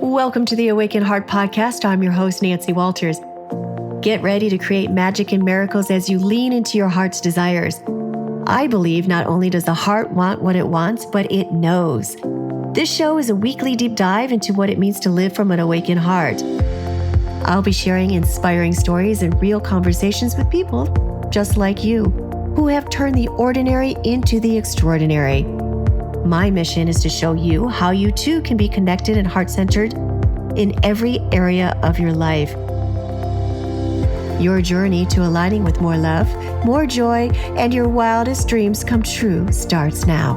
Welcome to the Awaken Heart Podcast. I'm your host, Nancy Walters. Get ready to create magic and miracles as you lean into your heart's desires. I believe not only does the heart want what it wants, but it knows. This show is a weekly deep dive into what it means to live from an awakened heart. I'll be sharing inspiring stories and real conversations with people just like you, who have turned the ordinary into the extraordinary. My mission is to show you how you too can be connected and heart-centered in every area of your life. Your journey to aligning with more love, more joy, and your wildest dreams come true starts now.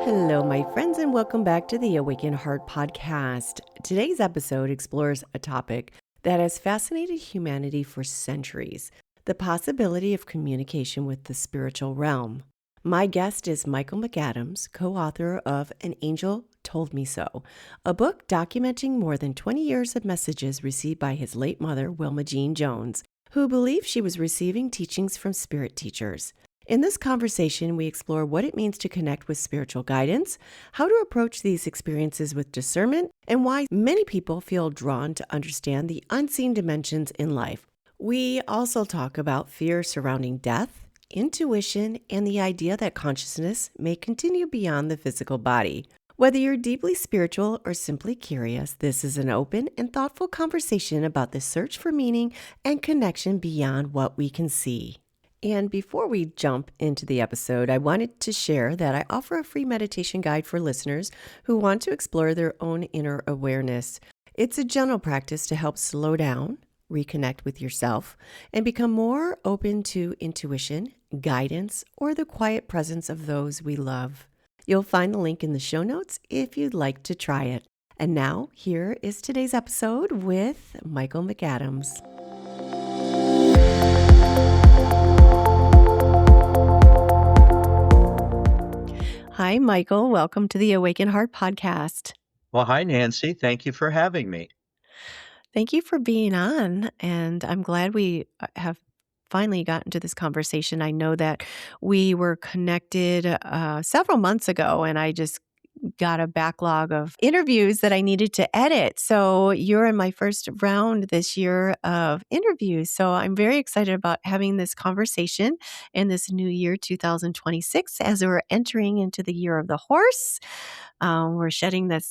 Hello, my friends, and welcome back to the Awaken Heart Podcast. Today's episode explores a topic that has fascinated humanity for centuries: the possibility of communication with the spiritual realm. My guest is Michael McAdams, co-author of An Angel Told Me So, a book documenting more than 20 years of messages received by his late mother, Wilma Jean Jones, who believed she was receiving teachings from spirit teachers. In this conversation, we explore what it means to connect with spiritual guidance, how to approach these experiences with discernment, and why many people feel drawn to understand the unseen dimensions in life. We also talk about fear surrounding death, intuition, and the idea that consciousness may continue beyond the physical body. Whether you're deeply spiritual or simply curious, this is an open and thoughtful conversation about the search for meaning and connection beyond what we can see. And before we jump into the episode, I wanted to share that I offer a free meditation guide for listeners who want to explore their own inner awareness. It's a gentle practice to help slow down, reconnect with yourself, and become more open to intuition, guidance, or the quiet presence of those we love. You'll find the link in the show notes if you'd like to try it. And now, here is today's episode with Michael McAdams. Hi, Michael. Welcome to the Awaken Heart Podcast. Well, hi, Nancy. Thank you for having me. Thank you for being on, and I'm glad we have finally gotten to this conversation. I know that we were connected several months ago, and I just got a backlog of interviews that I needed to edit. So you're in my first round this year of interviews. So I'm very excited about having this conversation in this new year, 2026, as we're entering into the year of the horse. We're shedding the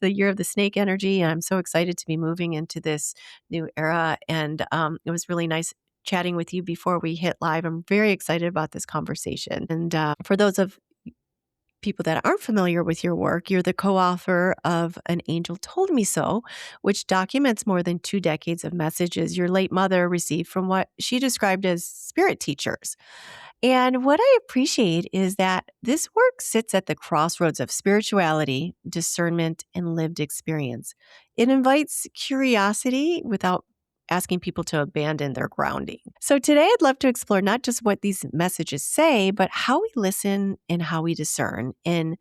year of the snake energy. And I'm so excited to be moving into this new era. And it was really nice chatting with you before we hit live. I'm very excited about this conversation. And for those of people that aren't familiar with your work, you're the co-author of An Angel Told Me So, which documents more than 2 decades of messages your late mother received from what she described as spirit teachers. And what I appreciate is that this work sits at the crossroads of spirituality, discernment, and lived experience. It invites curiosity without asking people to abandon their grounding. So today I'd love to explore not just what these messages say, but how we listen and how we discern, and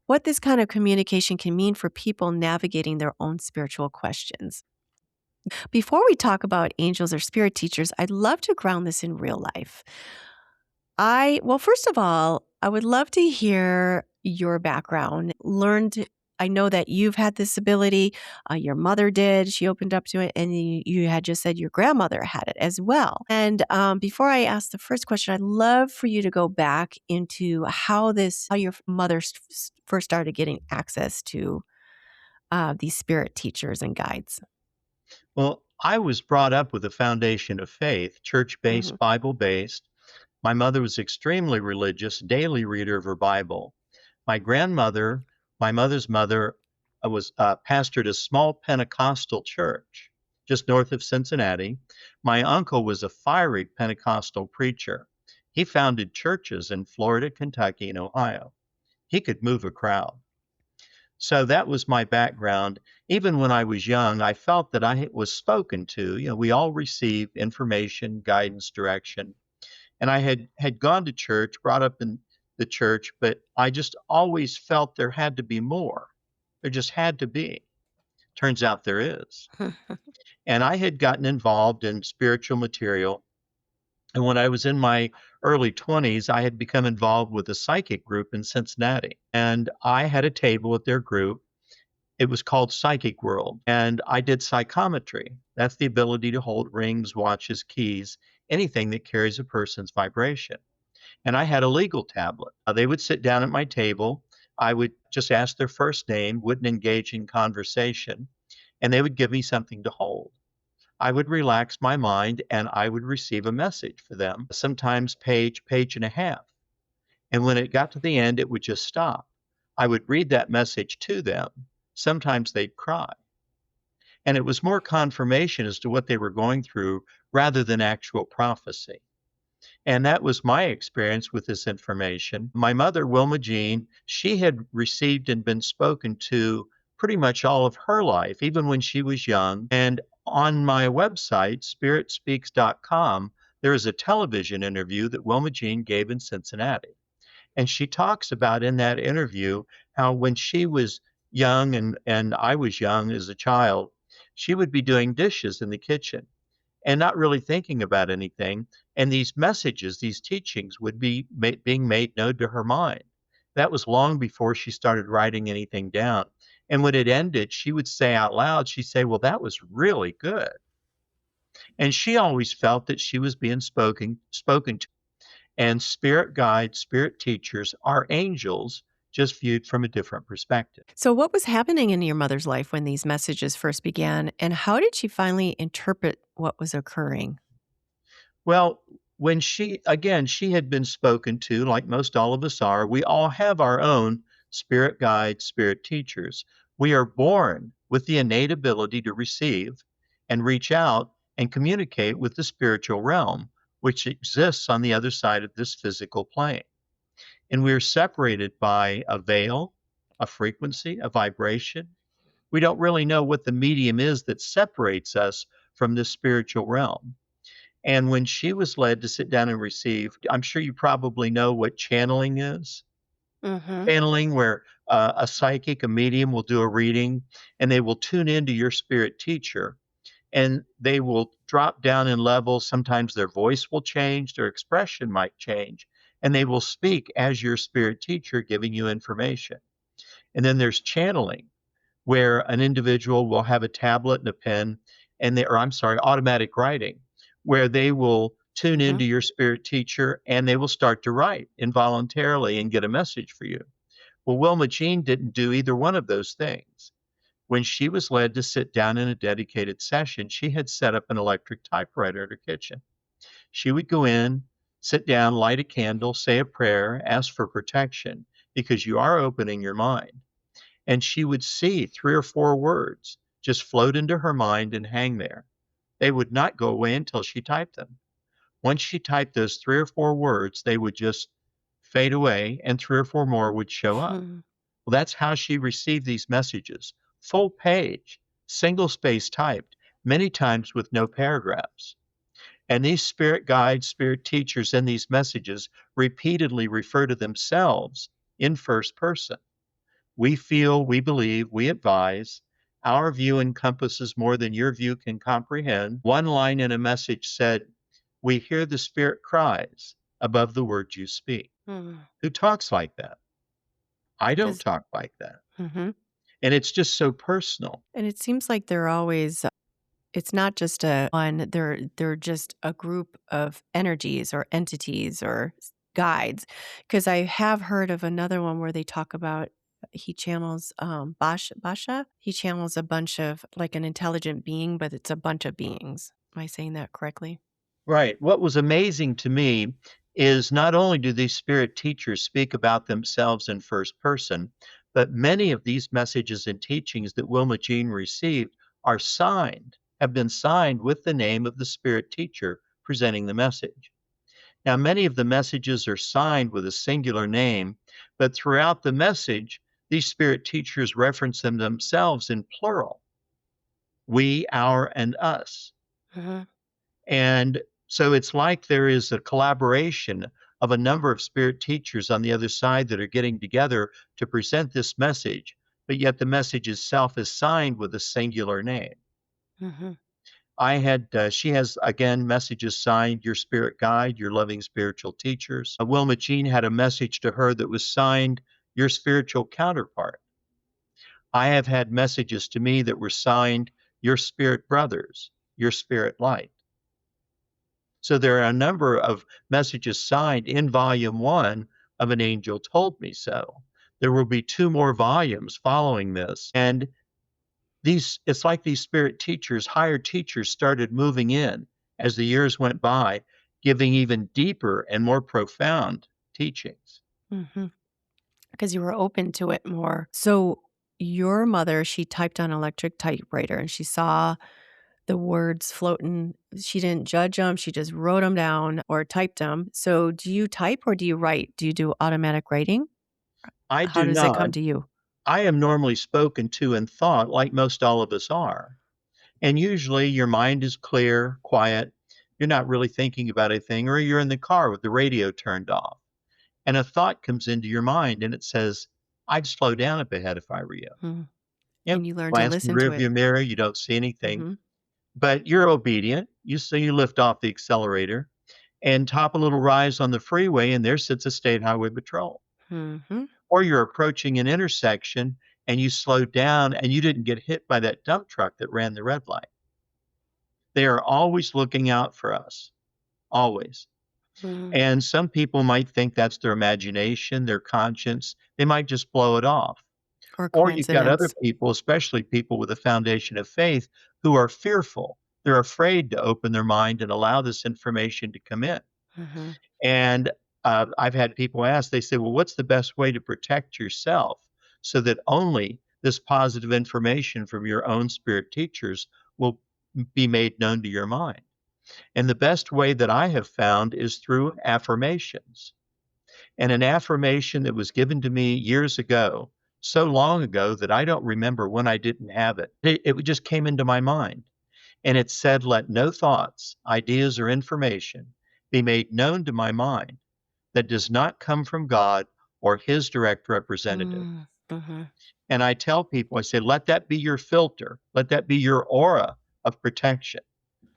what this kind of communication can mean for people navigating their own spiritual questions. Before we talk about angels or spirit teachers, I'd love to ground this in real life. First of all, I would love to hear your background. I know that you've had this ability. Your mother did. She opened up to it. And you had just said your grandmother had it as well. And before I ask the first question, I'd love for you to go back into how your mother first started getting access to these spirit teachers and guides. Well, I was brought up with a foundation of faith, church-based, Mm-hmm. Bible-based. My mother was extremely religious, daily reader of her Bible. My mother's mother, was pastored a small Pentecostal church just north of Cincinnati. My uncle was a fiery Pentecostal preacher. He founded churches in Florida, Kentucky, and Ohio. He could move a crowd. So that was my background. Even when I was young, I felt that I was spoken to. We all receive information, guidance, direction. And I had gone to church, brought up in the church, but I just always felt there had to be more. There just had to be. Turns out there is. And I had gotten involved in spiritual material And when I was in my early 20s, I had become involved with a psychic group in Cincinnati. And I had a table at their group. It was called Psychic World. And I did psychometry. That's the ability to hold rings, watches, keys, anything that carries a person's vibration. And I had a legal tablet. They would sit down at my table. I would just ask their first name, wouldn't engage in conversation, and they would give me something to hold. I would relax my mind and I would receive a message for them, sometimes page, page and a half. And when it got to the end, it would just stop. I would read that message to them. Sometimes they'd cry. And it was more confirmation as to what they were going through rather than actual prophecy. And that was my experience with this information. My mother, Wilma Jean, she had received and been spoken to pretty much all of her life, even when she was young. And on my website, spiritspeaks.com, there is a television interview that Wilma Jean gave in Cincinnati. And she talks about in that interview how when she was young and I was young as a child, she would be doing dishes in the kitchen and not really thinking about anything. And these messages, these teachings would be being made known to her mind. That was long before she started writing anything down. And when it ended, she would say out loud, she'd say, well, that was really good. And she always felt that she was being spoken to. And spirit guides, spirit teachers are angels, just viewed from a different perspective. So, what was happening in your mother's life when these messages first began, and how did she finally interpret what was occurring? Well, when she had been spoken to, like most all of us are. We all have our own spirit guides, spirit teachers. We are born with the innate ability to receive and reach out and communicate with the spiritual realm, which exists on the other side of this physical plane. And we're separated by a veil, a frequency, a vibration. We don't really know what the medium is that separates us from this spiritual realm. And when she was led to sit down and receive, I'm sure you probably know what channeling is. Mm-hmm. Channeling, where a psychic, a medium will do a reading and they will tune into your spirit teacher and they will drop down in level. Sometimes their voice will change, their expression might change, and they will speak as your spirit teacher giving you information. And then there's channeling, where an individual will have a tablet and a pen, automatic writing, where they will tune Mm-hmm. into your spirit teacher and they will start to write involuntarily and get a message for you. Well, Wilma Jean didn't do either one of those things. When she was led to sit down in a dedicated session, she had set up an electric typewriter at her kitchen. She would go in, sit down, light a candle, say a prayer, ask for protection, because you are opening your mind. And she would see 3 or 4 words just float into her mind and hang there. They would not go away until she typed them. Once she typed those 3 or 4 words, they would just fade away and 3 or 4 more would show up. Well, that's how she received these messages. Full page, single space typed, many times with no paragraphs. And these spirit guides, spirit teachers in these messages repeatedly refer to themselves in first person. We feel, we believe, we advise. Our view encompasses more than your view can comprehend. One line in a message said, we hear the spirit cries above the words you speak. Mm-hmm. Who talks like that? I don't Does talk like that. Mm-hmm. And it's just so personal. And it seems like they're always. It's not just a one. They're just a group of energies or entities or guides. Because I have heard of another one where they talk about he channels Basha. He channels a bunch of like an intelligent being, but it's a bunch of beings. Am I saying that correctly? Right. What was amazing to me is not only do these spirit teachers speak about themselves in first person, but many of these messages and teachings that Wilma Jean received are signed, have been signed with the name of the spirit teacher presenting the message. Now, many of the messages are signed with a singular name, but throughout the message, these spirit teachers reference them themselves in plural: we, our, and us. Mm-hmm. And so it's like there is a collaboration of a number of spirit teachers on the other side that are getting together to present this message, but yet the message itself is signed with a singular name. Mm-hmm. She has, again, messages signed, Your Spirit Guide, Your Loving Spiritual Teachers. Wilma Jean had a message to her that was signed, Your Spiritual Counterpart. I have had messages to me that were signed, Your Spirit Brothers, Your Spirit Light. So there are a number of messages signed in volume 1 of An Angel Told Me So. There will be 2 more volumes following this. And it's like these spirit teachers, higher teachers, started moving in as the years went by, giving even deeper and more profound teachings. Because you were open to it more. So your mother, she typed on an electric typewriter and she saw the words floating. She didn't judge them. She just wrote them down or typed them. So do you type or do you write? Do you do automatic writing? I How do does it not. come to you? I am normally spoken to in thought, like most all of us are. And usually your mind is clear, quiet. You're not really thinking about anything, or you're in the car with the radio turned off. And a thought comes into your mind and it says, I'd slow down up ahead if I were you. Mhm. Yep. And you learn to Glance in the listen to it. rearview mirror, you don't see anything, Mhm. but you're obedient. You lift off the accelerator and top a little rise on the freeway, and there sits a state highway patrol. Mhm. Or you're approaching an intersection and you slowed down and you didn't get hit by that dump truck that ran the red light. They are always looking out for us, always. Mhm. And some people might think that's their imagination, their conscience. They might just blow it off. Or Or you've got other coincidence. people, especially people with a foundation of faith, who are fearful. They're afraid to open their mind and allow this information to come in. Mhm. And I've had people ask, they say, well, what's the best way to protect yourself so that only this positive information from your own spirit teachers will be made known to your mind? And the best way that I have found is through affirmations. And an affirmation that was given to me years ago, so long ago that I don't remember when I didn't have it. It just came into my mind. And it said, let no thoughts, ideas, or information be made known to my mind that does not come from God or his direct representative. Mhm. And I tell people, I say, let that be your filter. Let that be your aura of protection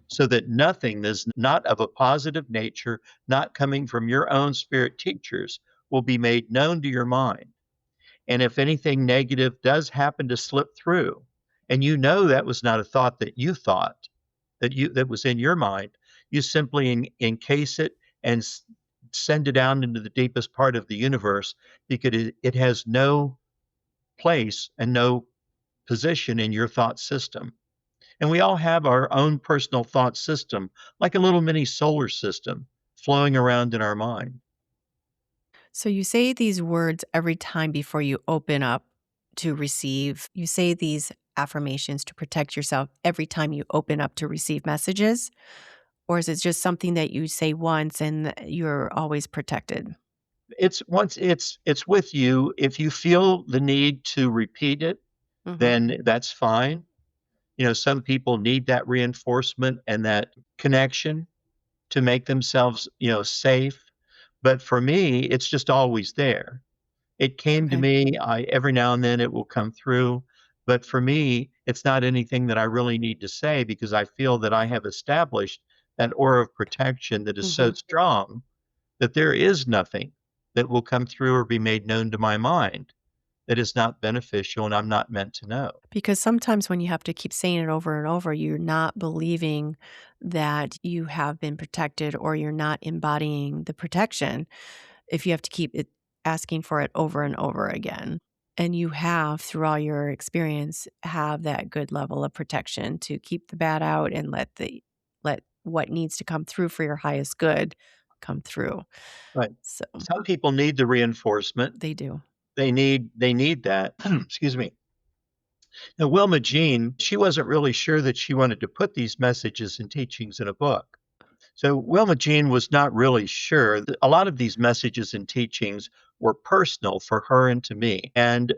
so that nothing that's not of a positive nature, not coming from your own spirit teachers, will be made known to your mind. And if anything negative does happen to slip through, and you know that was not a thought that you thought, that was in your mind, you simply encase it and send it down into the deepest part of the universe because it has no place and no position in your thought system. And we all have our own personal thought system, like a little mini solar system flowing around in our mind. So you say these words every time before you open up to receive. You say these affirmations to protect yourself every time you open up to receive messages? Or is it just something that you say once and you're always protected? It's with you. If you feel the need to repeat it, Mhm. then that's fine. Some people need that reinforcement and that connection to make themselves, safe. But for me, it's just always there. It came to Okay. me, every now and then it will come through, but for me, it's not anything that I really need to say because I feel that I have established that aura of protection that is so Mhm. strong that there is nothing that will come through or be made known to my mind that is not beneficial and I'm not meant to know. Because sometimes when you have to keep saying it over and over, you're not believing that you have been protected or you're not embodying the protection if you have to keep it asking for it over and over again. And you have, through all your experience, have that good level of protection to keep the bad out and let what needs to come through for your highest good come through. Right. So Some people need the reinforcement. they do. They need that. Excuse me. Now, Wilma Jean, she wasn't really sure that she wanted to put these messages and teachings in a book. So Wilma Jean was not really sure. A lot of these messages and teachings were personal for her and to me. And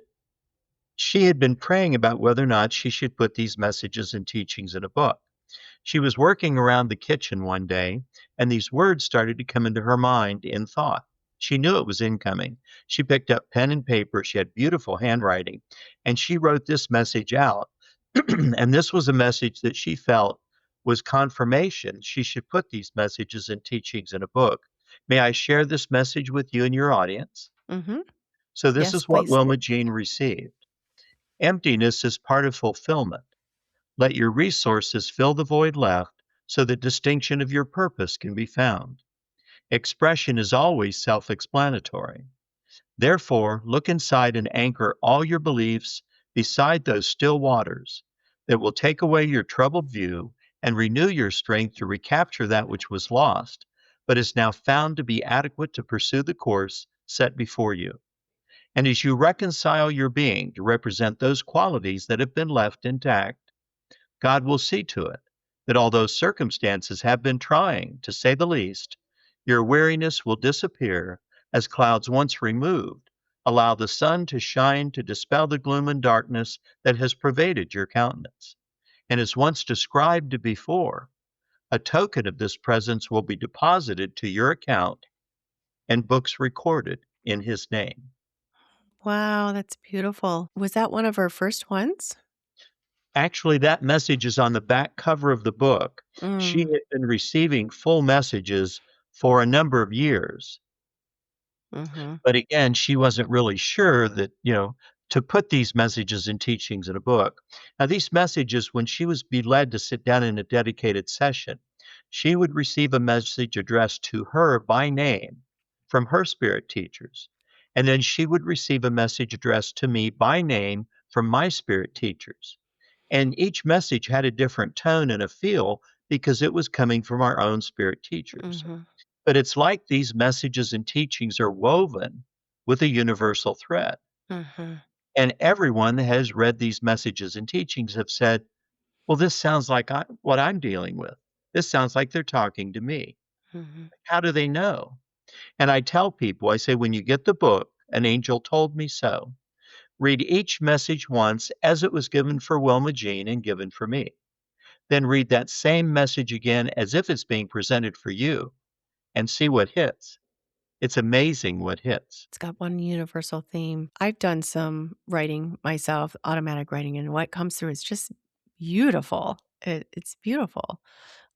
she had been praying about whether or not she should put these messages and teachings in a book. She was working around the kitchen one day, and these words started to come into her mind in thought. She knew it was incoming. She picked up pen and paper. She had beautiful handwriting, and she wrote this message out. And this was a message that she felt was confirmation she should put these messages and teachings in a book. May I share this message with you and your audience? Mm-hmm. So, this Yes, is what please. Wilma Jean received. Emptiness is part of fulfillment. Let your resources fill the void left so that distinction of your purpose can be found. Expression is always self explanatory. Therefore, look inside and anchor all your beliefs beside those still waters that will take away your troubled view and renew your strength to recapture that which was lost, but is now found to be adequate to pursue the course set before you. And as you reconcile your being to represent those qualities that have been left intact, God will see to it that although circumstances have been trying, to say the least, your weariness will disappear as clouds once removed allow the sun to shine to dispel the gloom and darkness that has pervaded your countenance. And as once described before, a token of this presence will be deposited to your account and books recorded in his name. Wow, that's beautiful. Was that one of her first ones? Actually, that message is on the back cover of the book. She Mm. had been receiving full messages for a number of years, Mm-hmm. but again, she wasn't really sure that, to put these messages and teachings in a book. Now, these messages, when she was be led to sit down in a dedicated session, she would receive a message addressed to her by name from her spirit teachers. And then she would receive a message addressed to me by name from my spirit teachers. And each message had a different tone and a feel because it was coming from our own spirit teachers. Mm-hmm. But it's like these messages and teachings are woven with a universal thread. Mm-hmm. And everyone that has read these messages and teachings have said, well, this sounds like what I'm dealing with. This sounds like they're talking to me. Mm-hmm. How do they know? And I tell people, I say, when you get the book, An Angel Told Me So, read each message once as it was given for Wilma Jean and given for me. Then read that same message again as if it's being presented for you and see what hits. It's amazing what hits. It's got one universal theme. I've done some writing myself, automatic writing, and what comes through is just beautiful. It's beautiful.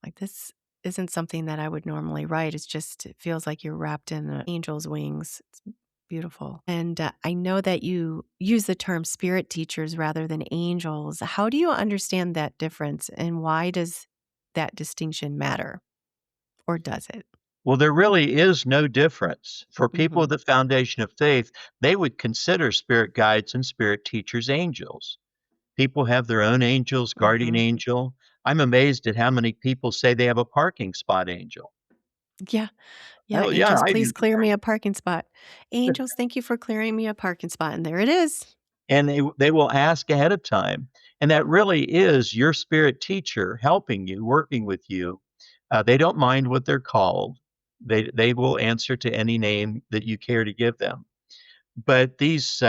Like this isn't something that I would normally write. It's just, it feels like you're wrapped in an angel's wings. It's beautiful. And I know that you use the term spirit teachers rather than angels. How do you understand that difference and why does that distinction matter? Or does it? Well, there really is no difference. For people Mm-hmm. with the foundation of faith, they would consider spirit guides and spirit teachers angels. People have their own angels, guardian Mm-hmm. angel. I'm amazed at how many people say they have a parking spot angel. Yeah. Yeah. Oh, yeah, Angels, I please do. clear me a parking spot. Angels, thank you for clearing me a parking spot. And there it is. And they will ask ahead of time. And that really is your spirit teacher helping you, working with you. They don't mind what they're called. They will answer to any name that you care to give them. But these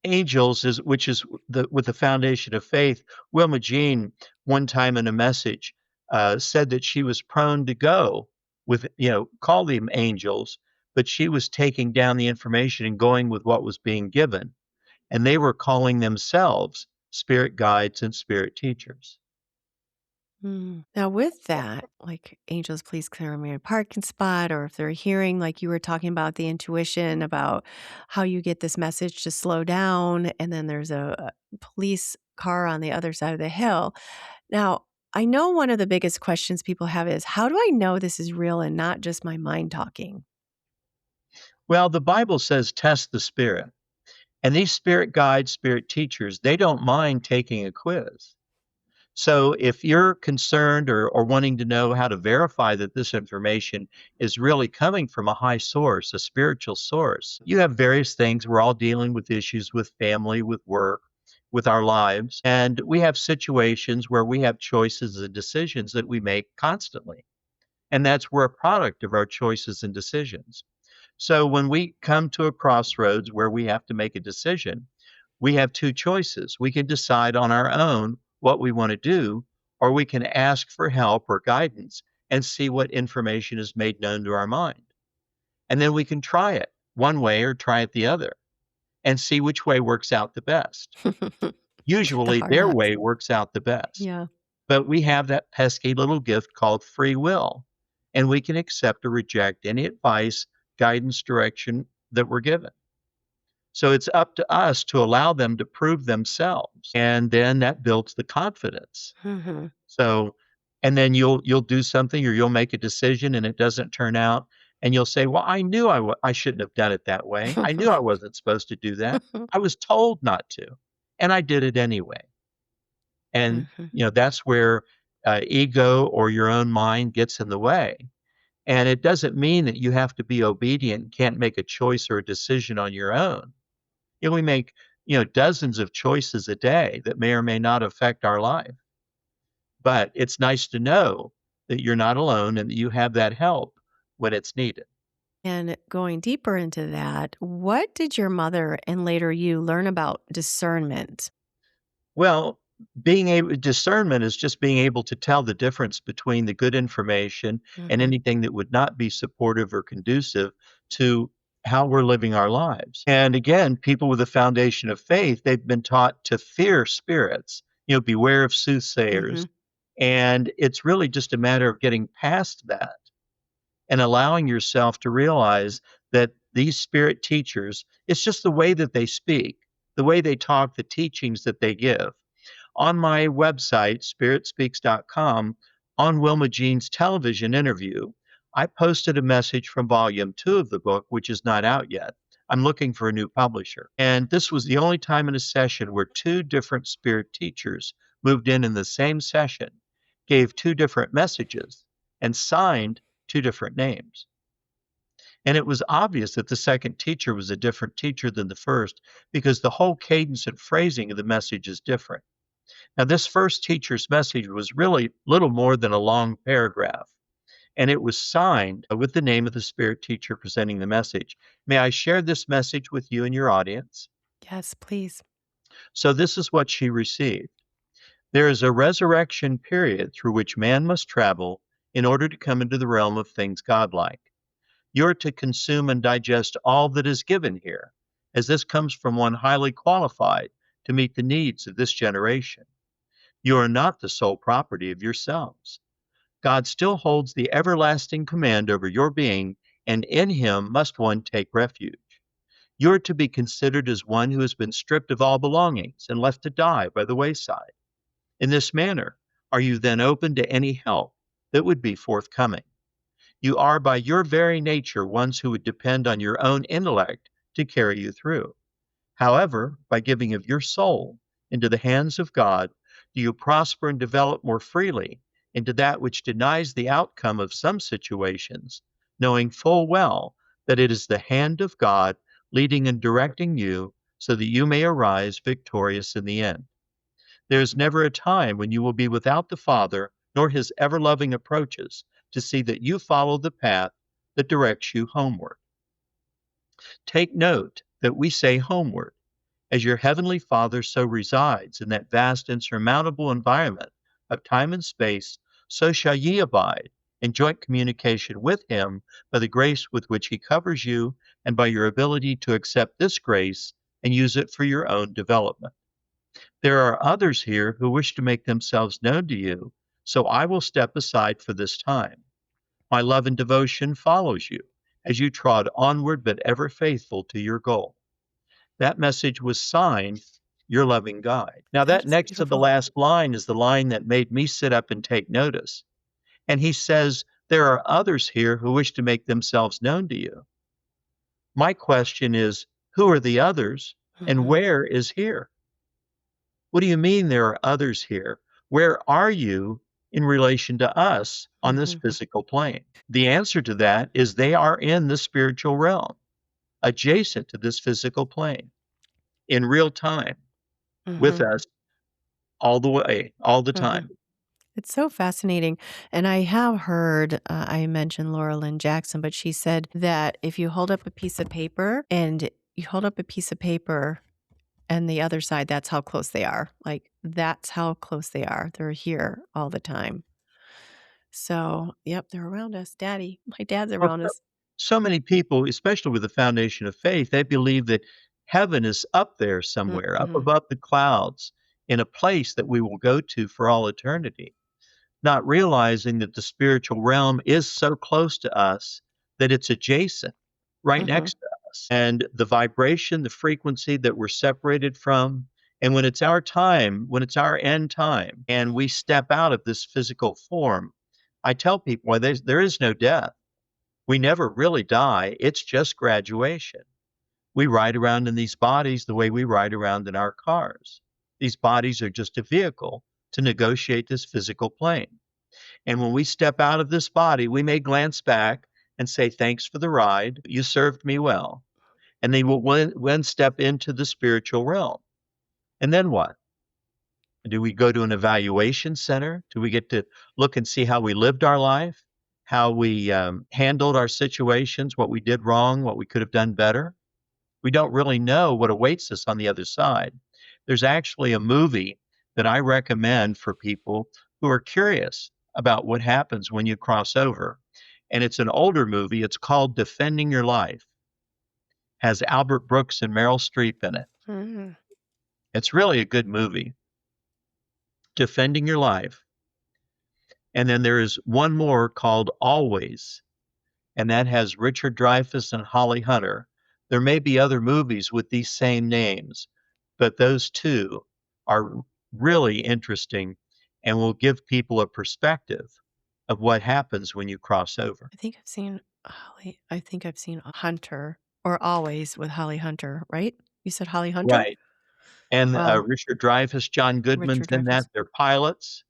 angels is which is the with the foundation of faith. Wilma Jean one time in a message said that she was prone to go with call them angels, but she was taking down the information and going with what was being given, and they were calling themselves spirit guides and spirit teachers. Mm. Now, with that, like angels, please clear me a parking spot, or if they're hearing, like you were talking about the intuition about how you get this message to slow down, and then there's a police car on the other side of the hill. Now, I know one of the biggest questions people have is how do I know this is real and not just my mind talking? Well, the Bible says test the spirit, and these spirit guides, spirit teachers, they don't mind taking a quiz. So if you're concerned or wanting to know how to verify that this information is really coming from a high source, a spiritual source, you have various things. We're all dealing with issues with family, with work, with our lives. And we have situations where we have choices and decisions that we make constantly. And that's we're a product of our choices and decisions. So when we come to a crossroads where we have to make a decision, we have two choices. We can decide on our own what we want to do, or we can ask for help or guidance and see what information is made known to our mind. And then we can try it one way or try it the other and see which way works out the best. The Usually hard their nuts. way works out the best. Yeah. But we have that pesky little gift called free will, and we can accept or reject any advice, guidance, direction that we're given. So it's up to us to allow them to prove themselves, and then that builds the confidence. Mm-hmm. So, and then you'll do something or you'll make a decision and it doesn't turn out, and you'll say, "Well, I knew I shouldn't have done it that way. I knew I wasn't supposed to do that. I was told not to, and I did it anyway." And Mm-hmm. that's where ego or your own mind gets in the way. And it doesn't mean that you have to be obedient, can't make a choice or a decision on your own. We make dozens of choices a day that may or may not affect our life. But it's nice to know that you're not alone and that you have that help when it's needed. And going deeper into that, what did your mother and later you learn about discernment? Well, discernment is just being able to tell the difference between the good information and Mm-hmm. anything that would not be supportive or conducive to how we're living our lives. And again, people with a foundation of faith, they've been taught to fear spirits, beware of Mm-hmm. soothsayers. And it's really just a matter of getting past that and allowing yourself to realize that these spirit teachers, it's just the way that they speak, the way they talk, the teachings that they give. On my website, spiritspeaks.com, on Wilma Jean's television interview, I posted a message from volume 2 of the book, which is not out yet. I'm looking for a new publisher. And this was the only time in a session where two different spirit teachers moved in the same session, gave two different messages, and signed two different names. And it was obvious that the second teacher was a different teacher than the first because the whole cadence and phrasing of the message is different. Now, this first teacher's message was really little more than a long paragraph, and it was signed with the name of the spirit teacher presenting the message. May I share this message with you and your audience? Yes, please. So, this is what she received. There is a resurrection period through which man must travel in order to come into the realm of things godlike. You're to consume and digest all that is given here, as this comes from one highly qualified to meet the needs of this generation. You are not the sole property of yourselves. God still holds the everlasting command over your being, and in him must one take refuge. You are to be considered as one who has been stripped of all belongings and left to die by the wayside. In this manner, are you then open to any help that would be forthcoming? You are by your very nature ones who would depend on your own intellect to carry you through. However, by giving of your soul into the hands of God, do you prosper and develop more freely into that which denies the outcome of some situations, knowing full well that it is the hand of God leading and directing you so that you may arise victorious in the end. There is never a time when you will be without the Father nor his ever loving approaches to see that you follow the path that directs you homeward. Take note that we say homeward, as your heavenly Father so resides in that vast insurmountable environment of time and space, so shall ye abide in joint communication with him by the grace with which he covers you and by your ability to accept this grace and use it for your own development. There are others here who wish to make themselves known to you, so I will step aside for this time. My love and devotion follows you as you trod onward but ever faithful to your goal. That message was signed, Your Loving Guide. Now, That that is next to the beautiful. last line is the line that made me sit up and take notice. And he says, there are others here who wish to make themselves known to you. My question is, who are the others and Mm-hmm. where is here? What do you mean there are others here? Where are you in relation to us on this Mm-hmm. physical plane? The answer to that is they are in the spiritual realm, adjacent to this physical plane, in real time, with Mm-hmm. us all the way, all the Mm-hmm. time. It's so fascinating. And I have heard, I mentioned Laura Lynn Jackson, but she said that if you hold up a piece of paper and you hold up a piece of paper and the other side, that's how close they are. Like, that's how close they are. They're here all the time. So, yep, they're around us. Daddy, my dad's Well, around us. so many people, especially with the foundation of faith, they believe that heaven is up there somewhere, up Mm-hmm. above the clouds, in a place that we will go to for all eternity. not realizing that the spiritual realm is so close to us that it's adjacent, right Mm-hmm. next to us. And the vibration, the frequency that we're separated from, and when it's our time, when it's our end time, and we step out of this physical form, I tell people, well, there is no death. We never really die. It's just graduation. We ride around in these bodies the way we ride around in our cars. These bodies are just a vehicle to negotiate this physical plane. And when we step out of this body, we may glance back and say, thanks for the ride. You served me well. And they will one step into the spiritual realm. And then what? Do we go to an evaluation center? Do we get to look and see how we lived our life, how we handled our situations, what we did wrong, what we could have done better? We don't really know what awaits us on the other side. There's actually a movie that I recommend for people who are curious about what happens when you cross over. And it's an older movie. It's called Defending Your Life. Has Albert Brooks and Meryl Streep in it. Mm-hmm. It's really a good movie. Defending Your Life. And then there is one more called Always, and that has Richard Dreyfuss and Holly Hunter. There may be other movies with these same names, but those two are really interesting and will give people a perspective of what happens when you cross over. I think I've seen Hunter or Always with Holly Hunter, right? You said Holly Hunter? Right. And Wow. Richard Dreyfuss, John Goodman's Richard in that. Dreyfuss. They're pilots.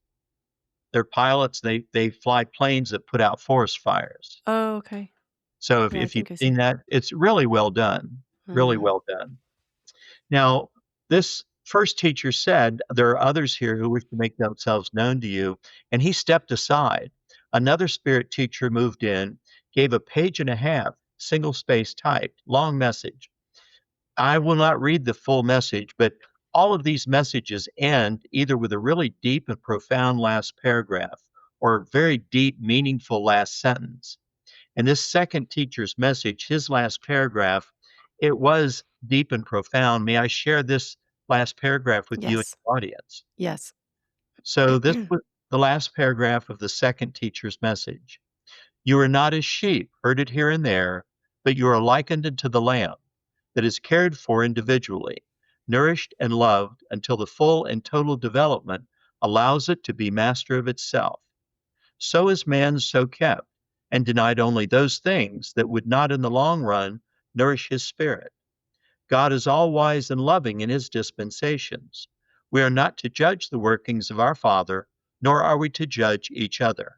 They're pilots. They fly planes that put out forest fires. Oh, okay. So Yeah, I if you've think I've seen seen. that, it's really well done. Really Mm. well done. Now, this first teacher said, there are others here who wish to make themselves known to you. And he stepped aside. Another spirit teacher moved in, gave a page and a half, single space typed, long message. I will not read the full message, but all of these messages end either with a really deep and profound last paragraph or a very deep, meaningful last sentence. And this second teacher's message, his last paragraph, it was deep and profound. May I share this last paragraph with you and Yes. your audience? Yes. So, this was the last paragraph of the second teacher's message. You are not as sheep, herded here and there, but you are likened unto the lamb that is cared for individually, nourished and loved until the full and total development allows it to be master of itself. So is man so kept, and denied only those things that would not in the long run nourish his spirit. God is all wise and loving in his dispensations. We are not to judge the workings of our Father, nor are we to judge each other.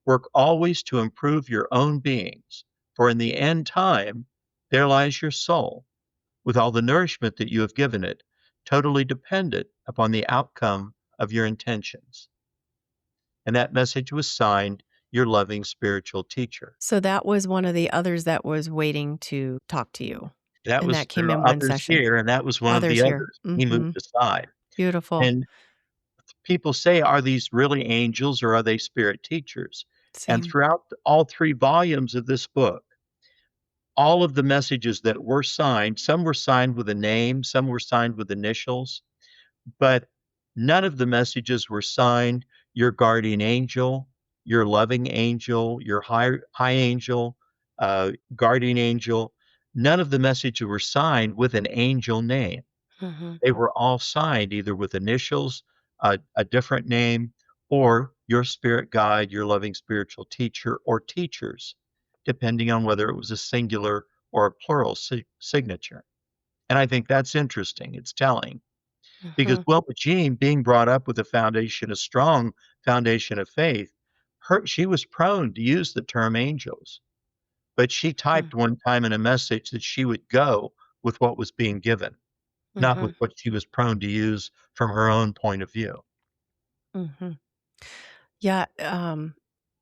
Work always to improve your own beings, for in the end time there lies your soul, with all the nourishment that you have given it, totally dependent upon the outcome of your intentions. And that message was signed, your loving spiritual teacher. So that was one of the others that was waiting to talk to you, That and was that came there in are one others session. here, and that was one of Others the here. others. He moved Mhm. aside. Beautiful. And people say, are these really angels or are they spirit teachers? And Same. throughout all 3 volumes of this book, all of the messages that were signed, some were signed with a name, some were signed with initials, but none of the messages were signed your guardian angel, your loving angel, your high angel, guardian angel. None of the messages were signed with an angel name. Mhm. They were all signed either with initials, a different name, or your spirit guide, your loving spiritual teacher, or teachers, depending on whether it was a singular or a plural signature. And I think that's interesting. It's telling because Mhm. Wilma Jean, being brought up with a strong foundation of faith, she was prone to use the term angels. But she Mm. typed one time in a message that she would go with what was being given, not with Mhm. what she was prone to use from her own point of view. Mhm. Yeah,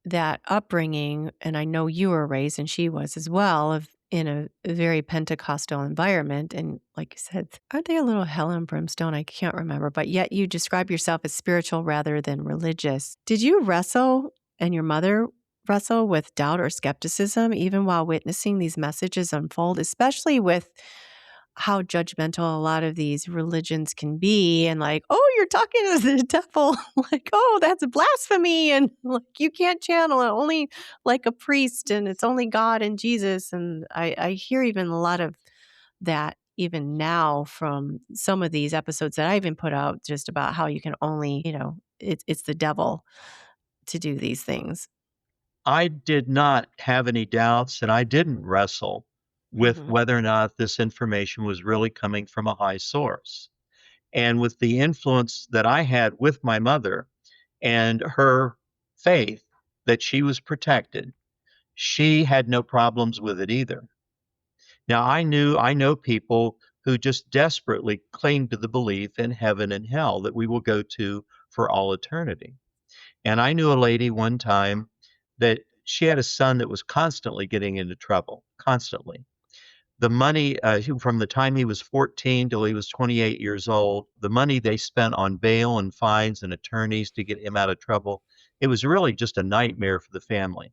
that upbringing, and I know you were raised, and she was as well, of in a very Pentecostal environment, and like you said, aren't they a little hell and brimstone? I can't remember, but yet you describe yourself as spiritual rather than religious. Did you wrestle, and your mother wrestle with doubt or skepticism even while witnessing these messages unfold, especially with how judgmental a lot of these religions can be, and like, oh, you're talking to the devil, like, oh, that's blasphemy, and like you can't channel it, only like a priest, and it's only God and Jesus. And I hear even a lot of that even now from some of these episodes that I even put out, just about how you can only, it's the devil to do these things. I did not have any doubts, and I didn't wrestle with Hmm. whether or not this information was really coming from a high source. And with the influence that I had with my mother and her faith that she was protected, she had no problems with it either. Now, I know people who just desperately cling to the belief in heaven and hell that we will go to for all eternity. And I knew a lady one time that she had a son that was constantly getting into trouble, constantly. The money, from the time he was 14 till he was 28 years old, the money they spent on bail and fines and attorneys to get him out of trouble, it was really just a nightmare for the family.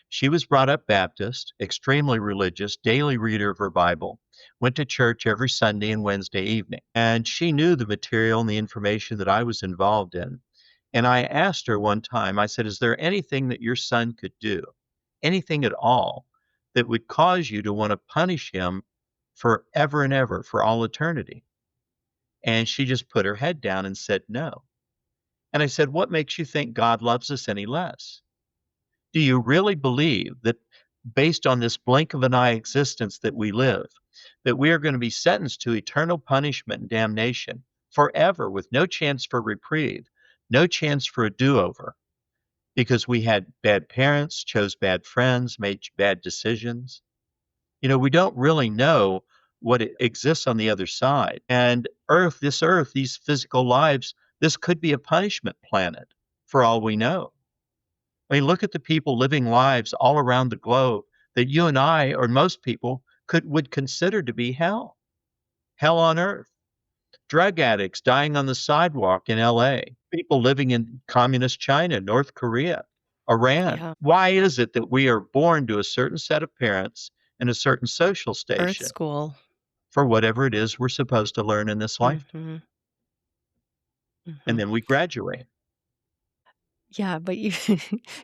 She was brought up Baptist, extremely religious, daily reader of her Bible, went to church every Sunday and Wednesday evening. And she knew the material and the information that I was involved in. And I asked her one time, I said, is there anything that your son could do, anything at all, that would cause you to want to punish him forever and ever, for all eternity? And she just put her head down and said, no. And I said, what makes you think God loves us any less? Do you really believe that based on this blink of an eye existence that we live, that we are going to be sentenced to eternal punishment and damnation forever with no chance for reprieve, no chance for a do-over because we had bad parents, chose bad friends, made bad decisions? We don't really know what exists on the other side. And this earth, these physical lives, this could be a punishment planet for all we know. I mean, look at the people living lives all around the globe that you and I, or most people, would consider to be hell, hell on earth. Drug addicts dying on the sidewalk in LA, people living in communist China, North Korea, Iran. Yeah. Why is it that we are born to a certain set of parents and a certain social Earth station school. for whatever it is we're supposed to learn in this lifetime? Hmm. And Hmm. then we graduate. Yeah, but you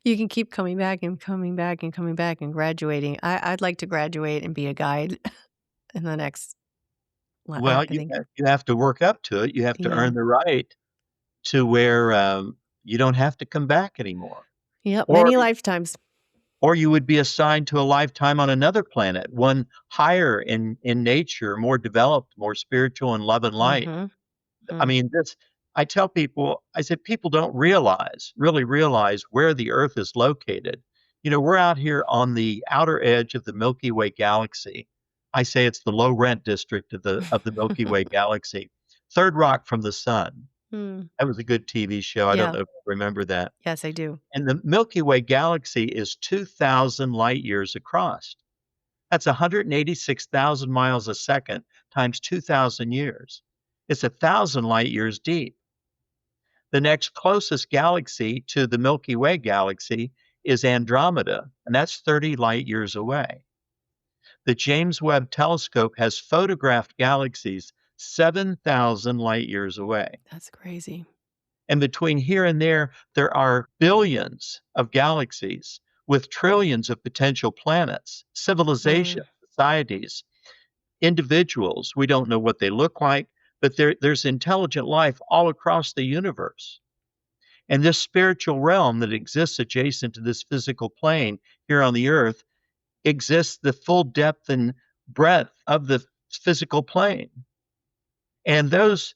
you can keep coming back and coming back and coming back and graduating. I'd like to graduate and be a guide in the next. Well, I think. you have to work up to it. You have to Yeah. earn the right to where, you don't have to come back anymore. Yep. Or Many lifetimes. you would be assigned to a lifetime on another planet, one higher in nature, more developed, more spiritual and love and light. Hmm. I mean, this I tell people, I said, "People don't really realize where the Earth is located." We're out here on the outer edge of the Milky Way galaxy. I say it's the low rent district of the Milky Way galaxy. Third rock from the sun. Hmm. That was a good TV show. I don't Yeah. know if you remember that. Yes, I do. And the Milky Way galaxy is 2,000 light years across. That's 186,000 miles a second times 2,000 years. It's 1,000 light years deep. The next closest galaxy to the Milky Way galaxy is Andromeda, and that's 30 light years away. The James Webb Telescope has photographed galaxies 7,000 light years away. That's crazy. And between here and there are billions of galaxies with trillions of potential planets, Mm. civilizations, societies, individuals. We don't know what they look like, but there's intelligent life all across the universe. And this spiritual realm that exists adjacent to this physical plane here on the earth exists the full depth and breadth of the physical plane. And those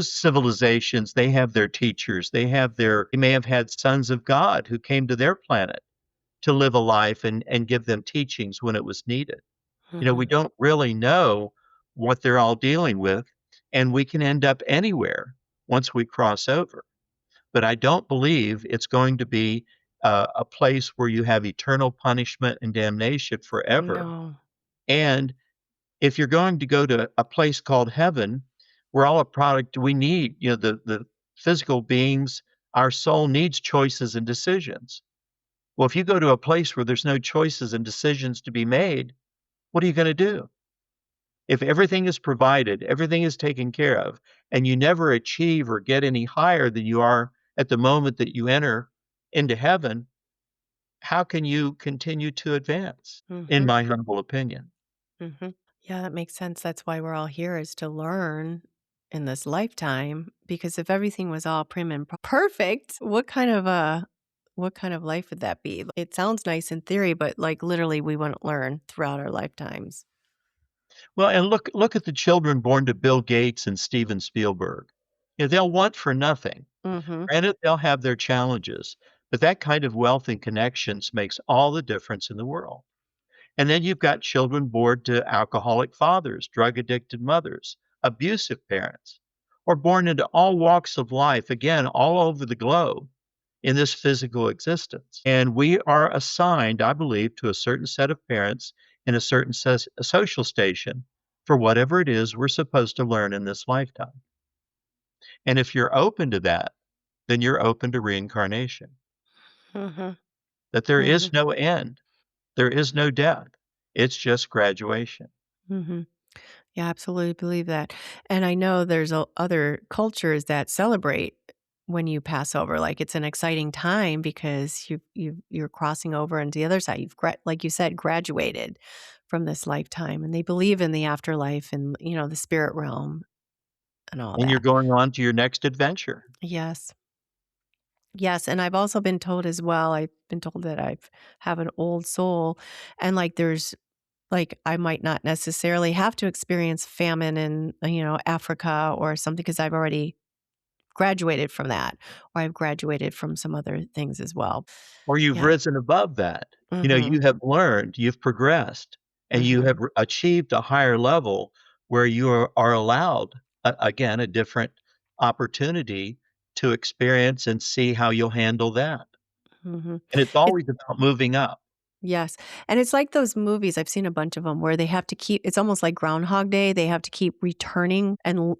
civilizations, they have their teachers, they may have had sons of God who came to their planet to live a life and give them teachings when it was needed. We Hmm. don't really know what they're all dealing with, and we can end up anywhere once we cross over. But I don't believe it's going to be a place where you have eternal punishment and damnation forever. No. And if you're going to go to a place called heaven, we're all a product. We need, the physical beings, our soul needs choices and decisions. Well, if you go to a place where there's no choices and decisions to be made, what are you going to do? If everything is provided, everything is taken care of, and you never achieve or get any higher than you are at the moment that you enter into heaven, how can you continue to advance, in Mhm. my humble opinion? Mhm. Yeah, that makes sense. That's why we're all here is to learn in this lifetime because if everything was all prim and perfect, what kind of life would that be? It sounds nice in theory, but like literally we wouldn't learn throughout our lifetimes. Well, and look at the children born to Bill Gates and Steven Spielberg. They'll want for nothing. Mhm. Granted, they'll have their challenges, but that kind of wealth and connections makes all the difference in the world. And then you've got children born to alcoholic fathers, drug addicted mothers, abusive parents, or born into all walks of life, again, all over the globe in this physical existence. And we are assigned, I believe, to a certain set of parents in a certain social station for whatever it is we're supposed to learn in this lifetime. And if you're open to that, then you're open to reincarnation, Mhm. that there is Mhm. no end, there is no death, it's just graduation. Mhm. Yeah, I absolutely believe that. And I know there's other cultures that celebrate when you pass over. Like it's an exciting time because you're crossing over into the other side. Like you said, graduated from this lifetime, and they believe in the afterlife and the spirit realm and all And you're that. going on to your next adventure. Yes, yes, and I've also been told as well. I've been told that I've have an old soul, and like there's like, I might not necessarily have to experience famine in, Africa or something because I've already graduated from that, or I've graduated from some other things as well. Or you've Yeah. risen above that. You Mhm. have learned, you've progressed, and you have Mhm. achieved a higher level where you are allowed, again, a different opportunity to experience and see how you'll handle that. Mhm. And it's It always about moving up. Yes, and it's like those movies, I've seen a bunch of them where they have to keep it's almost like Groundhog Day, they have to keep returning and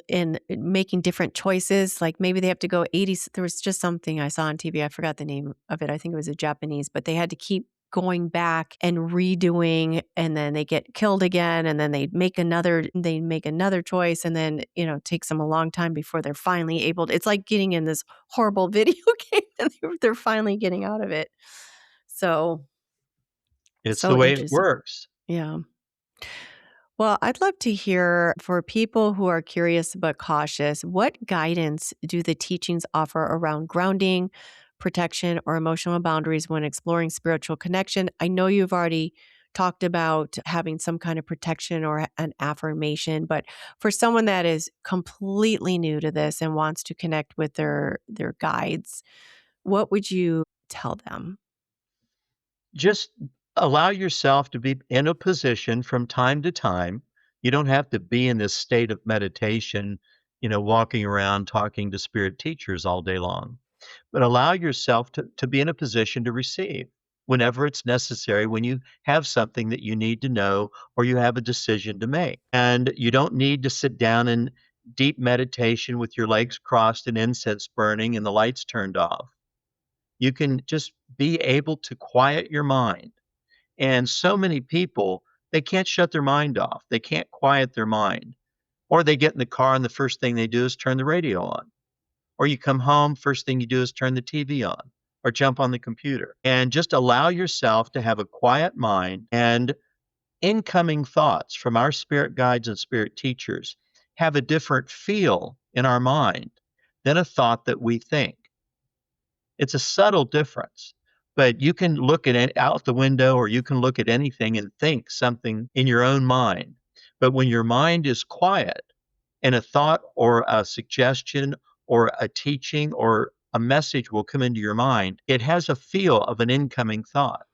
making different choices, like, maybe they have to go 80s there was just something I saw on TV, I forgot the name of it, I think it was a Japanese, but they had to keep going back and redoing, and then they get killed again, and then they make another choice, and then, it takes them a long time before they're finally able to it's like getting in this horrible video game, and they're finally getting out of it. So It's the so way it interesting. works. Yeah. Well, I'd love to hear for people who are curious but cautious, what guidance do the teachings offer around grounding, protection, or emotional boundaries when exploring spiritual connection? I know you've already talked about having some kind of protection or an affirmation, but for someone that is completely new to this and wants to connect with their guides, what would you tell them? Just allow yourself to be in a position from time to time. You don't have to be in this state of meditation, walking around talking to spirit teachers all day long, but allow yourself to be in a position to receive whenever it's necessary, when you have something that you need to know or you have a decision to make. And you don't need to sit down in deep meditation with your legs crossed and incense burning and the lights turned off. You can just be able to quiet your mind. And so many people, they can't shut their mind off. They can't quiet their mind. Or they get in the car and the first thing they do is turn the radio on. Or you come home, first thing you do is turn the TV on or jump on the computer. And just allow yourself to have a quiet mind, and incoming thoughts from our spirit guides and spirit teachers have a different feel in our mind than a thought that we think. It's a subtle difference, but you can look at it out the window or you can look at anything and think something in your own mind. But when your mind is quiet and a thought or a suggestion or a teaching or a message will come into your mind, it has a feel of an incoming thought.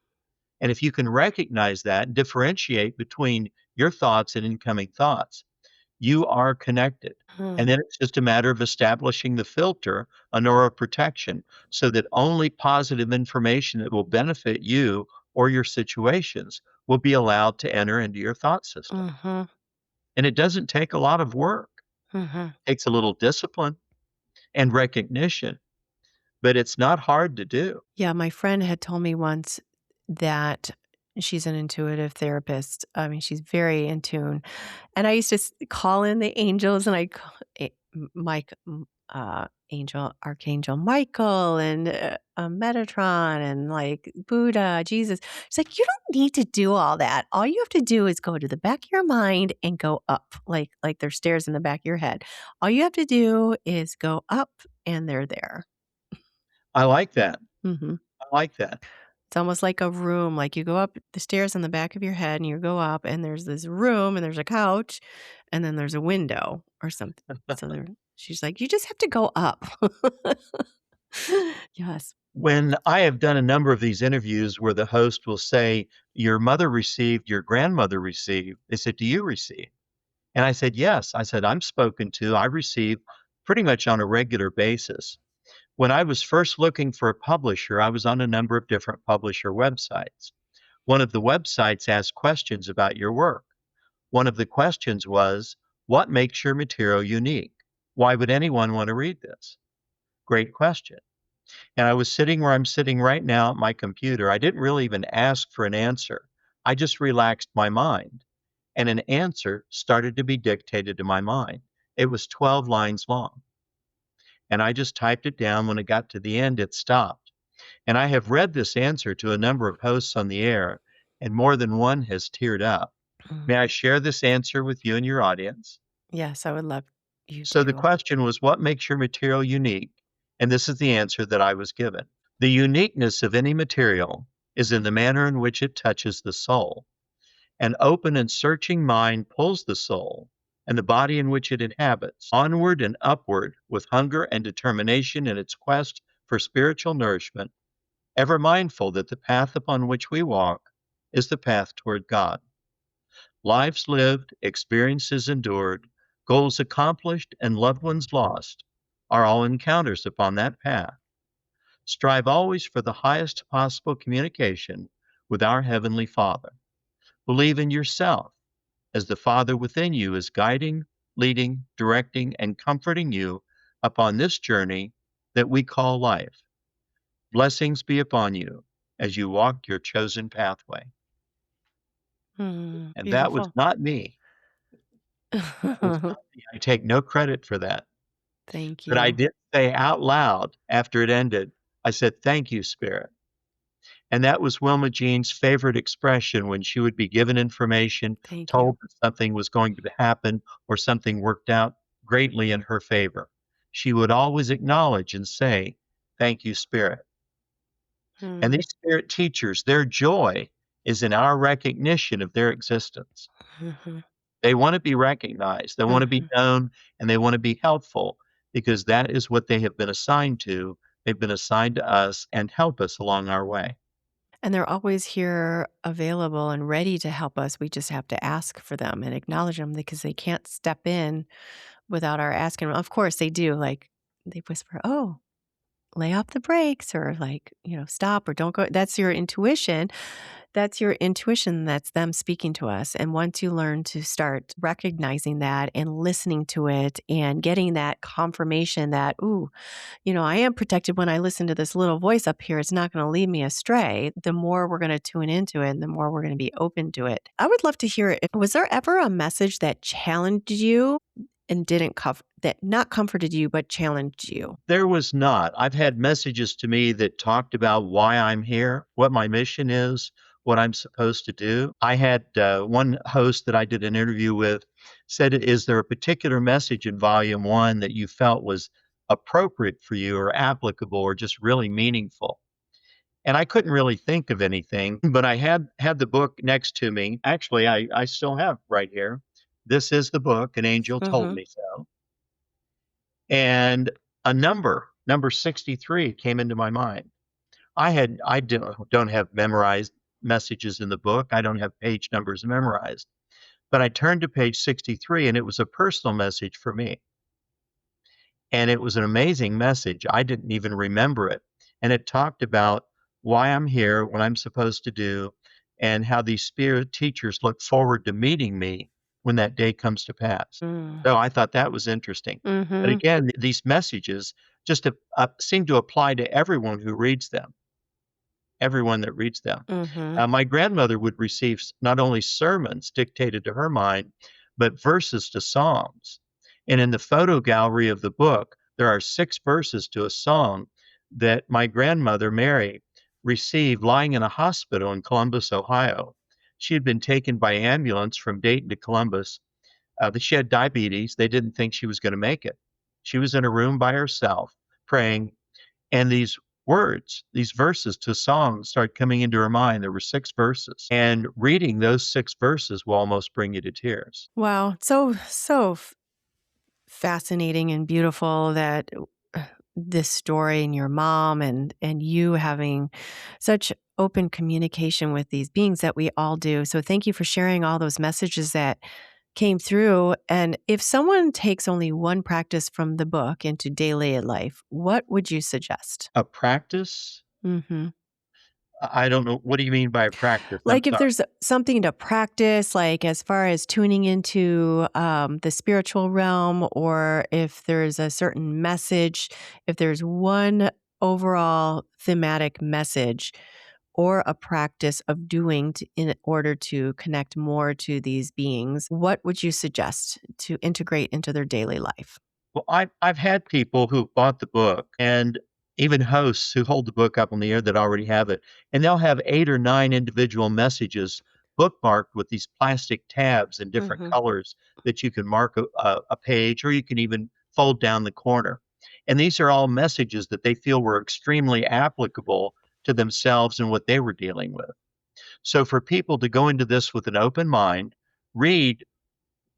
And if you can recognize that and differentiate between your thoughts and incoming thoughts, you are connected. And Hmm. then it's just a matter of establishing the filter, an aura of protection, so that only positive information that will benefit you or your situations will be allowed to enter into your thought system. Mhm. And it doesn't take a lot of work. Mhm. It takes a little discipline and recognition, but it's not hard to do. Yeah, my friend had told me once that She's an intuitive therapist. I mean, she's very in tune. And I used to call in the angels, and I call Mike, Angel, Archangel Michael, and Metatron, and like Buddha, Jesus. She's like, you don't need to do all that. All you have to do is go to the back of your mind and go up, like there's stairs in the back of your head. All you have to do is go up, and they're there. I like that. Hmm. I like that. It's almost like a room, like you go up the stairs on the back of your head and you go up and there's this room and there's a couch and then there's a window or something. So she's like, you just have to go up. Yes. When I have done a number of these interviews where the host will say, your mother received, your grandmother received, they said, do you receive? And I said, yes. I said, I'm spoken to. I receive pretty much on a regular basis. When I was first looking for a publisher, I was on a number of different publisher websites. One of the websites asked questions about your work. One of the questions was, what makes your material unique? Why would anyone want to read this? Great question. And I was sitting where I'm sitting right now at my computer. I didn't really even ask for an answer. I just relaxed my mind, and an answer started to be dictated to my mind. It was 12 lines long. And I just typed it down. When it got to the end, it stopped. And I have read this answer to a number of hosts on the air, and more than one has teared up. May I share this answer with you and your audience? Yes, I would love you So the to. question was, what makes your material unique? And this is the answer that I was given. The uniqueness of any material is in the manner in which it touches the soul. An open and searching mind pulls the soul and the body in which it inhabits onward and upward with hunger and determination in its quest for spiritual nourishment, ever mindful that the path upon which we walk is the path toward God. Lives lived, experiences endured, goals accomplished, and loved ones lost are all encounters upon that path. Strive always for the highest possible communication with our Heavenly Father. Believe in yourself, as the Father within you is guiding, leading, directing, and comforting you upon this journey that we call life. Blessings be upon you as you walk your chosen pathway. And that was Beautiful. not me. That was not me. I take no credit for that. Thank But I you. did say out loud after it ended, I said, thank you, Spirit. And that was Wilma Jean's favorite expression when she would be given information, Thank you. told that something was going to happen or something worked out greatly in her favor. She would always acknowledge and say, thank you, Spirit. And these Spirit teachers, their joy is in our recognition of their existence. Mhm. They want to be recognized, they want to be Mhm. known, and they want to be helpful because that is what they have been assigned to. They've been assigned to us and help us along our way. And they're always here available and ready to help us. We just have to ask for them and acknowledge them because they can't step in without our asking. Of course, they do. Like they whisper, oh, lay off the brakes or like, stop or don't go. That's your intuition. That's your intuition. That's them speaking to us. And once you learn to start recognizing that and listening to it and getting that confirmation that, ooh, I am protected when I listen to this little voice up here. It's not going to lead me astray. The more we're going to tune into it and the more we're going to be open to it. I would love to hear it. Was there ever a message that challenged you and that not comforted you, but challenged you? There was not. I've had messages to me that talked about why I'm here, what my mission is, what I'm supposed to do. I had one host that I did an interview with said, is there a particular message in volume 1 that you felt was appropriate for you or applicable or just really meaningful? And I couldn't really think of anything, but I had the book next to me. Actually, I still have right here. This is the book, An Angel Told Mm-hmm. Me So. And a number 63 came into my mind. I don't have memorized messages in the book. I don't have page numbers memorized. But I turned to page 63 and it was a personal message for me. And it was an amazing message. I didn't even remember it. And it talked about why I'm here, what I'm supposed to do, and how these spirit teachers look forward to meeting me when that day comes to pass. So I thought that was interesting. But Mm-hmm. again, these messages just seem to apply to everyone who reads them. everyone that reads them. Mm-hmm. My grandmother would receive not only sermons dictated to her mind, but verses to songs. And in the photo gallery of the book, there are 6 verses to a song that my grandmother, Mary, received lying in a hospital in Columbus, Ohio. She had been taken by ambulance from Dayton to Columbus. She had diabetes. They didn't think she was going to make it. She was in a room by herself praying, and these words, these verses to songs started coming into her mind. There were 6 verses, and reading those 6 verses will almost bring you to tears. Wow. So fascinating and beautiful that this story and your mom and you having such open communication with these beings that we all do. So thank you for sharing all those messages that came through. And if someone takes only one practice from the book into daily life, what would you suggest? A practice? Hmm. I don't know. What do you mean by a practice? I'm Like if sorry. there's something to practice, like as far as tuning into the spiritual realm, or if there's a certain message, if there's one overall thematic message or a practice of doing in order to connect more to these beings, what would you suggest to integrate into their daily life? Well, I've had people who bought the book and even hosts who hold the book up on the air that already have it, and they'll have 8 or 9 individual messages bookmarked with these plastic tabs in different Hmm. colors that you can mark a page, or you can even fold down the corner. And these are all messages that they feel were extremely applicable to themselves and what they were dealing with. So for people to go into this with an open mind, read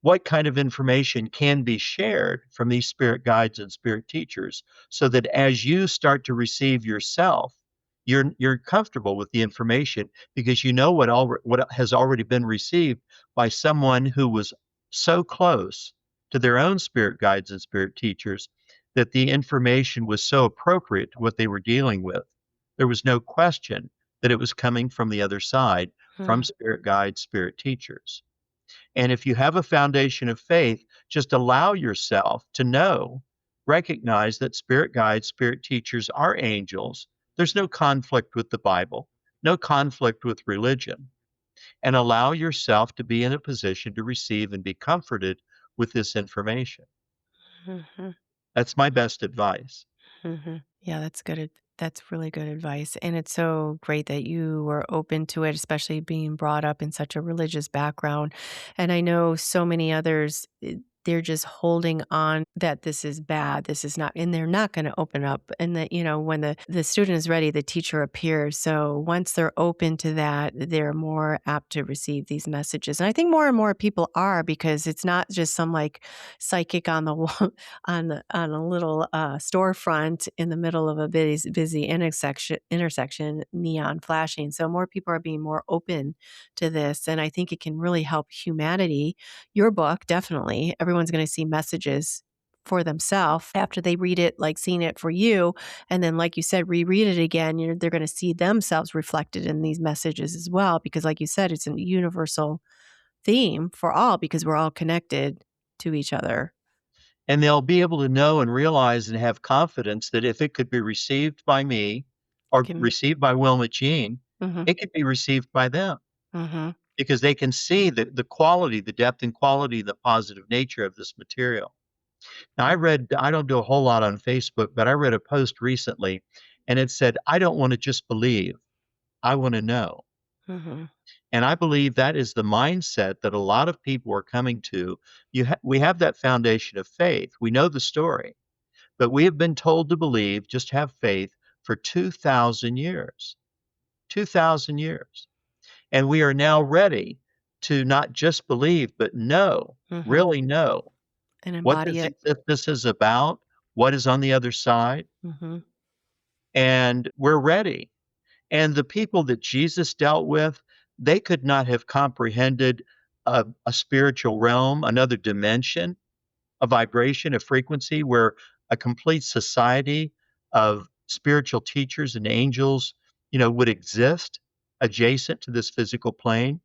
what kind of information can be shared from these spirit guides and spirit teachers, so that as you start to receive yourself, you're comfortable with the information, because you know what has already been received by someone who was so close to their own spirit guides and spirit teachers, that the information was so appropriate to what they were dealing with. There was no question that it was coming from the other side, from spirit guides, spirit teachers. And if you have a foundation of faith, just allow yourself to know, recognize that spirit guides, spirit teachers are angels. There's no conflict with the Bible, no conflict with religion. And allow yourself to be in a position to receive and be comforted with this information. Hmm. That's my best advice. Yeah, that's good. That's really good advice. And it's so great that you were open to it, especially being brought up in such a religious background. And I know so many others, they're just holding on that this is bad, this is not, and they're not going to open up. And that, when the student is ready, the teacher appears. So once they're open to that, they're more apt to receive these messages. And I think more and more people are, because it's not just some like psychic on the wall on a little storefront in the middle of a busy intersection, neon flashing. So more people are being more open to this, and I think it can really help humanity. Your book, definitely, everyone's going to see messages for themselves after they read it, like seeing it for you, and then, like you said, reread it again. They're going to see themselves reflected in these messages as well, because, like you said, it's a universal theme for all, because we're all connected to each other. And they'll be able to know and realize and have confidence that if it could be received by me or Can received by Wilma Jean, hmm it could be received by them, hmm because they can see the quality, the depth and quality, the positive nature of this material. Now, I don't do a whole lot on Facebook, but I read a post recently, and it said, I don't want to just believe, I want to know. hmm And I believe that is the mindset that a lot of people are coming to. We have that foundation of faith. We know the story, but we have been told to believe, just have faith, for 2,000 years. 2,000 years. And we are now ready to not just believe, but know, hmm really know and what embody this it. existence is about, what is on the other side, Hmm. and we're ready. And the people that Jesus dealt with, they could not have comprehended a spiritual realm, another dimension, a vibration, a frequency where a complete society of spiritual teachers and angels, would exist adjacent to this physical plane.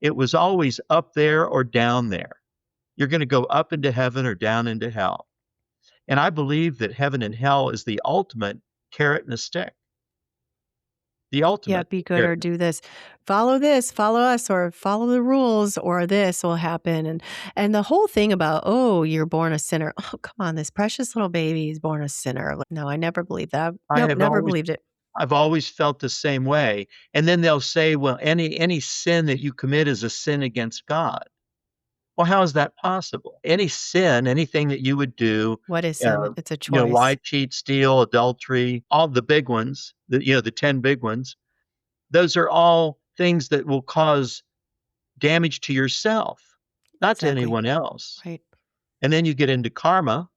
It was always up there or down there. You're going to go up into heaven or down into hell. And I believe that heaven and hell is the ultimate carrot and a stick. The Yeah, ultimate. be good There, or do this, follow us, or follow the rules, or this will happen. And the whole thing about, oh, you're born a sinner. Oh, come on, this precious little baby is born a sinner. Like, no, I never believed that. I Nope, have never always believed it. I've always felt the same way. And then they'll say, well, any sin that you commit is a sin against God. Well, how is that possible? Any sin, anything that you would do, What is sin? uh, It's a choice. lie, cheat, steal, adultery, all the big ones, the 10 big ones, those are all things that will cause damage to yourself, not to Exactly. anyone else. Right. And then you get into karma.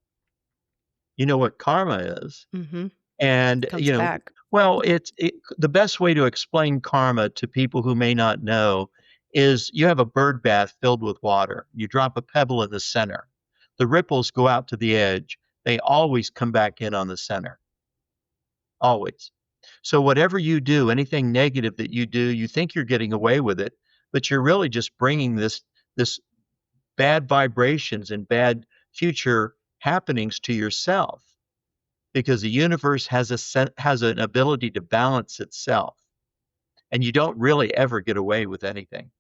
You know what karma is. Mm-hmm. And, Comes back. well, the best way to explain karma to people who may not know is you have a bird bath filled with water. You drop a pebble in the center. The ripples go out to the edge. They always come back in on the center. Always. So whatever you do, anything negative that you do, you think you're getting away with it, but you're really just bringing this bad vibrations and bad future happenings to yourself because the universe has an ability to balance itself, and you don't really ever get away with anything.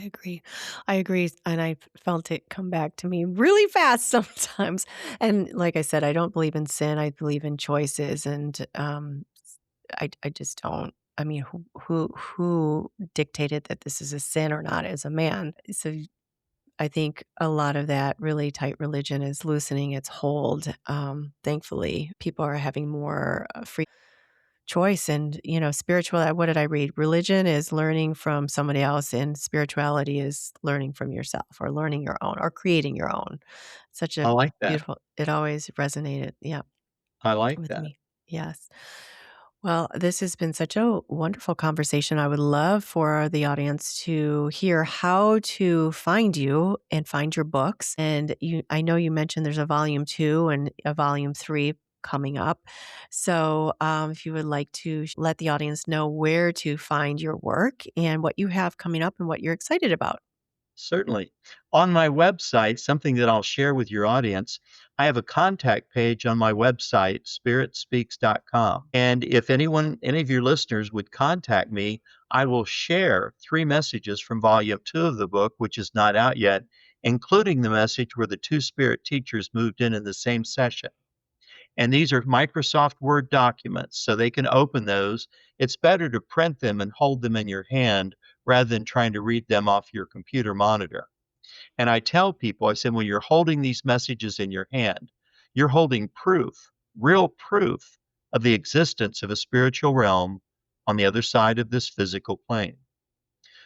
I agree. I agree. And I felt it come back to me really fast sometimes. And like I said, I don't believe in sin. I believe in choices. And I just don't. I mean, who dictated that this is a sin or not as a man? So I think a lot of that really tight religion is loosening its hold. Thankfully, people are having more free choice and, spiritual. What did I read? Religion is learning from somebody else, and spirituality is learning from yourself or learning your own or creating your own. Such I a like that. beautiful, it always resonated. Yeah, I like with that. me. Yes. Well, this has been such a wonderful conversation. I would love for the audience to hear how to find you and find your books. And I know you mentioned there's a volume 2 and a volume 3 coming up. So, if you would like to let the audience know where to find your work and what you have coming up and what you're excited about. Certainly. On my website, something that I'll share with your audience, I have a contact page on my website, spiritspeaks.com. And if any of your listeners would contact me, I will share 3 messages from volume 2 of the book, which is not out yet, including the message where the 2 spirit teachers moved in the same session. And these are Microsoft Word documents, so they can open those. It's better to print them and hold them in your hand rather than trying to read them off your computer monitor. And I tell people, I said, when you're holding these messages in your hand, you're holding proof, real proof of the existence of a spiritual realm on the other side of this physical plane.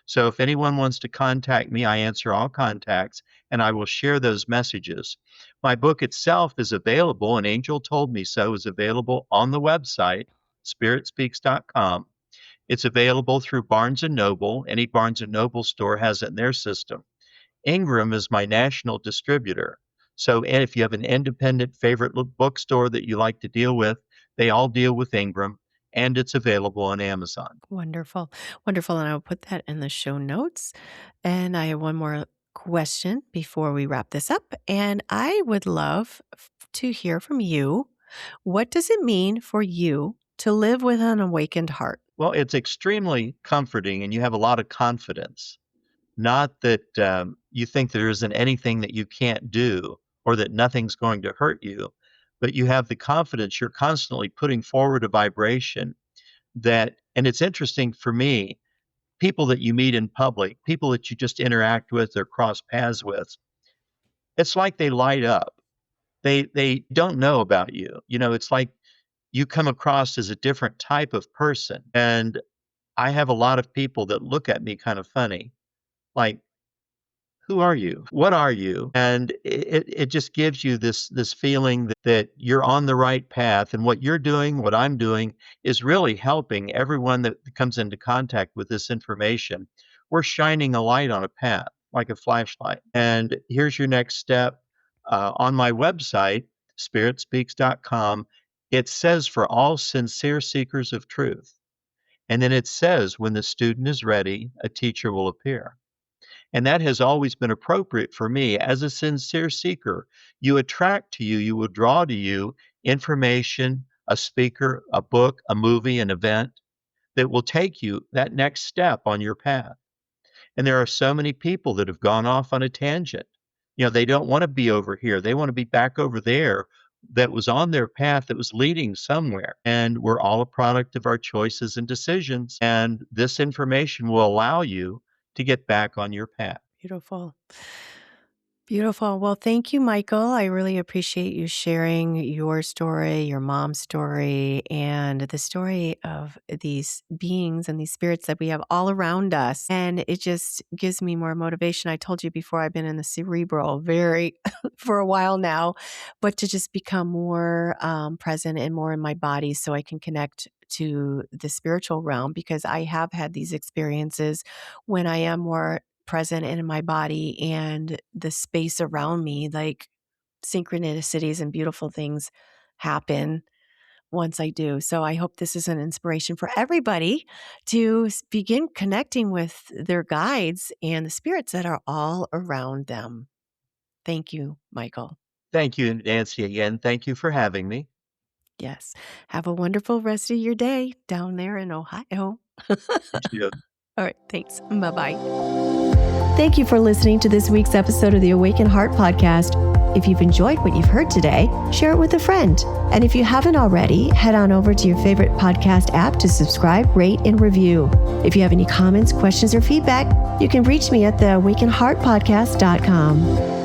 So if anyone wants to contact me, I answer all contacts and I will share those messages. My book itself is available, and Angel Told Me So is available on the website, spiritspeaks.com. It's available through Barnes and Noble. Any Barnes and Noble store has it in their system. Ingram is my national distributor. So, and if you have an independent favorite bookstore that you like to deal with, they all deal with Ingram, and it's available on Amazon. Wonderful. Wonderful. And I'll put that in the show notes. And I have one more question before we wrap this up. And I would love to hear from you. What does it mean for you to live with an awakened heart? Well, it's extremely comforting, and you have a lot of confidence. Not that you think there isn't anything that you can't do or that nothing's going to hurt you, but you have the confidence you're constantly putting forward a vibration and it's interesting for me, people that you meet in public, people that you just interact with or cross paths with, it's like they light up. They don't know about you. It's like you come across as a different type of person. And I have a lot of people that look at me kind of funny, like, who are you? What are you? And it just gives you this feeling that you're on the right path, and what you're doing, what I'm doing, is really helping everyone that comes into contact with this information. We're shining a light on a path, like a flashlight. And here's your next step. On my website, spiritspeaks.com, it says for all sincere seekers of truth. And then it says, when the student is ready, a teacher will appear. And that has always been appropriate for me as a sincere seeker. You attract to you, you will draw to you information, a speaker, a book, a movie, an event that will take you that next step on your path. And there are so many people that have gone off on a tangent. They don't want to be over here. They want to be back over there that was on their path that was leading somewhere. And we're all a product of our choices and decisions. And this information will allow you to get back on your path. Beautiful. Beautiful. Well, thank you, Michael. I really appreciate you sharing your story, your mom's story, and the story of these beings and these spirits that we have all around us. And it just gives me more motivation. I told you before, I've been in the cerebral for a while now, but to just become more present and more in my body so I can connect to the spiritual realm, because I have had these experiences when I am more present in my body and the space around me, like synchronicities and beautiful things happen once I do. So I hope this is an inspiration for everybody to begin connecting with their guides and the spirits that are all around them. Thank you, Michael. Thank you, Nancy, again. Thank you for having me. Yes. Have a wonderful rest of your day down there in Ohio. You too. All right. Thanks. Bye-bye. Thank you for listening to this week's episode of the Awaken Heart podcast. If you've enjoyed what you've heard today, share it with a friend. And if you haven't already, head on over to your favorite podcast app to subscribe, rate, and review. If you have any comments, questions, or feedback, you can reach me at theawakenheartpodcast.com.